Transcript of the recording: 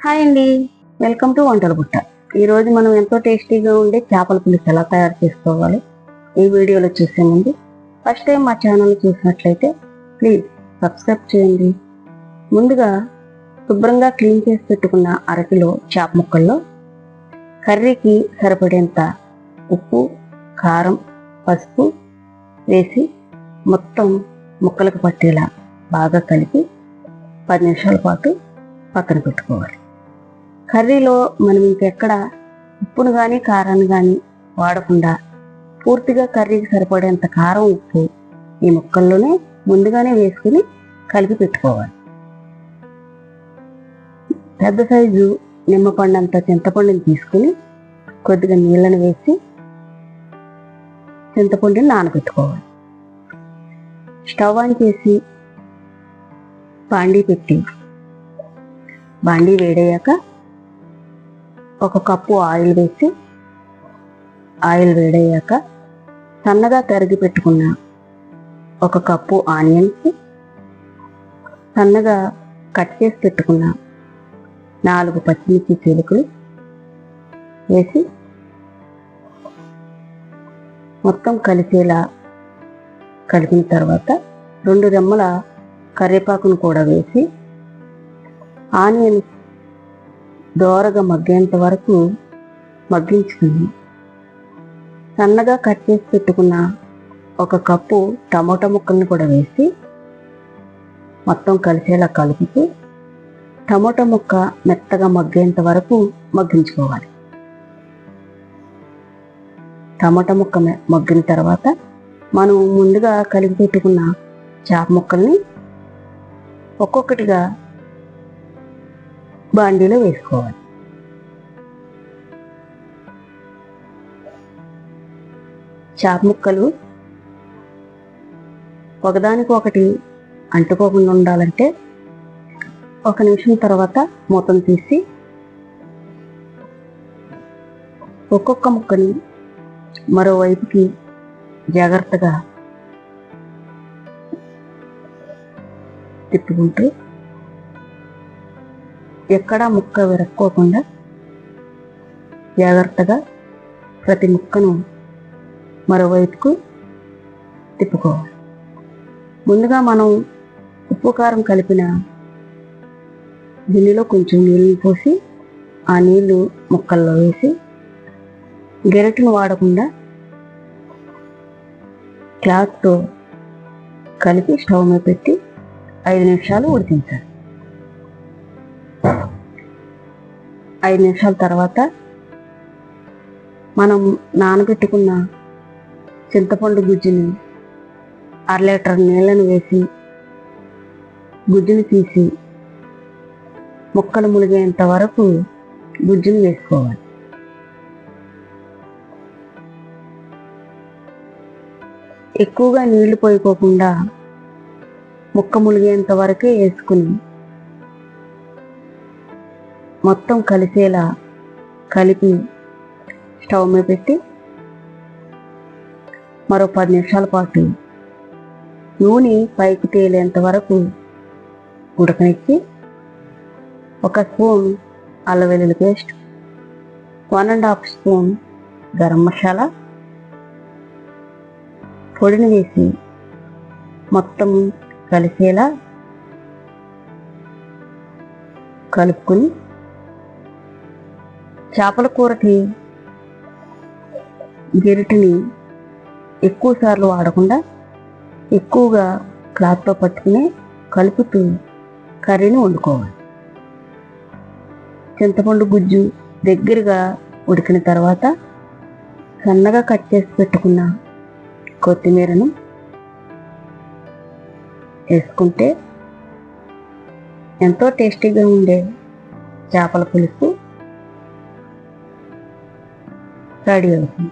Hi అండి, welcome to వంటల బుట్ట. ఈరోజు మనం ఎంతో టేస్టీగా ఉండే చేపల పులుసు ఎలా తయారు చేసుకోవాలి ఈ వీడియోలో చూసే ముందు ఫస్ట్ టైం మా ఛానల్ చూసినట్లయితే ప్లీజ్ సబ్స్క్రైబ్ చేయండి. ముందుగా శుభ్రంగా క్లీన్ చేసి పెట్టుకున్న అరకిలో చేప ముక్కల్లో కర్రీకి సరిపడేంత ఉప్పు, కారం, పసుపు వేసి మొత్తం ముక్కలకు పట్టేలా బాగా కలిపి 10 నిమిషాల పాటు పక్కన పెట్టుకోవాలి. కర్రీలో మనం ఇంకెక్కడ ఉప్పును కానీ కారాన్ని కానీ వాడకుండా పూర్తిగా కర్రీకి సరిపడేంత కారం, ఉప్పు ఈ ముక్కల్లోనే ముందుగానే వేసుకుని కలిపి పెట్టుకోవాలి. పెద్ద సైజు నిమ్మపండంత చింతపండుని తీసుకుని కొద్దిగా నీళ్ళని వేసి చింతపండుని నానబెట్టుకోవాలి. స్టవ్ ఆన్ చేసి బాండీ పెట్టి బాండీ వేడయ్యాక 1 కప్పు ఆయిల్ వేసి ఆయిల్ వేడయ్యాక సన్నగా తరిగి పెట్టుకున్న 1 కప్పు ఆనియన్స్, సన్నగా కట్ చేసి పెట్టుకున్న 4 పచ్చిమిర్చి చీలికలు వేసి మొత్తం కలిసేలా కలిపిన తర్వాత 2 రెమ్మల కరివేపాకును కూడా వేసి ఆనియన్ దోరగా మగ్గేంత వరకు మగ్గించుకుని సన్నగా కట్ చేసి పెట్టుకున్న 1 కప్పు టమోటా ముక్కల్ని కూడా వేసి మొత్తం కలిసేలా కలుపుతూ టమోటా ముక్క మెత్తగా మగ్గేంత వరకు మగ్గించుకోవాలి. టమోటా ముక్క మగ్గిన తర్వాత మనం ముందుగా కలిపి పెట్టుకున్న చేప ముక్కల్ని ఒక్కొక్కటిగా బాండీలో వేసుకోవాలి. చేప ముక్కలు ఒకదానికొకటి అంటుకోకుండా ఉండాలంటే 1 నిమిషం తర్వాత మూతను తీసి ఒక్కొక్క ముక్కని మరోవైపుకి జాగ్రత్తగా తిప్పుకుంటూ ఎక్కడా ముక్క విరక్కోకుండా జాగ్రత్తగా ప్రతి ముక్కను మరోవైపుకు తిప్పుకోవాలి. ముందుగా మనం ఉప్పు కారం కలిపిన గిన్నెలో కొంచెం నీళ్ళు పోసి ఆ నీళ్లు ముక్కల్లో వేసి గెరటిని వాడకుండా క్లాత్తో కలిపి స్టవ్ మీద పెట్టి 5 నిమిషాలు ఉడికించాలి. 5 నిమిషాల తర్వాత మనం నానబెట్టుకున్న చింతపండు గుజ్జుని 1/2 లీటర్ నీళ్ళని వేసి గుజ్జుని తీసి ముక్కలు ములిగేంత వరకు గుజ్జుని వేసుకోవాలి. ఎక్కువగా నీళ్లు పోయిపోకుండా ముక్క ములిగేంత వరకే వేసుకుని మొత్తం కలిసేలా కలిపి స్టవ్ మీద పెట్టి మరో 10 నిమిషాల పాటు నూనె పైకి తేలేంత వరకు ఉడకనిచ్చి 1 స్పూన్ అల్లం వెల్లుల్లి పేస్ట్, 1½ స్పూన్ గరం మసాలా పొడిని వేసి మొత్తం కలిసేలా కలుపుకొని చేపల కూరకి గెరిటిని ఎక్కువ సార్లు వాడకుండా ఎక్కువగా క్లాత్తో పట్టుకుని కలుపుతూ కర్రీని వండుకోవాలి. చింతపండు గుజ్జు దగ్గరగా ఉడికిన తర్వాత సన్నగా కట్ చేసి పెట్టుకున్న కొత్తిమీరను వేసుకుంటే ఎంతో టేస్టీగా ఉండే చేపల పులుసు రెడీ అవుతుంది.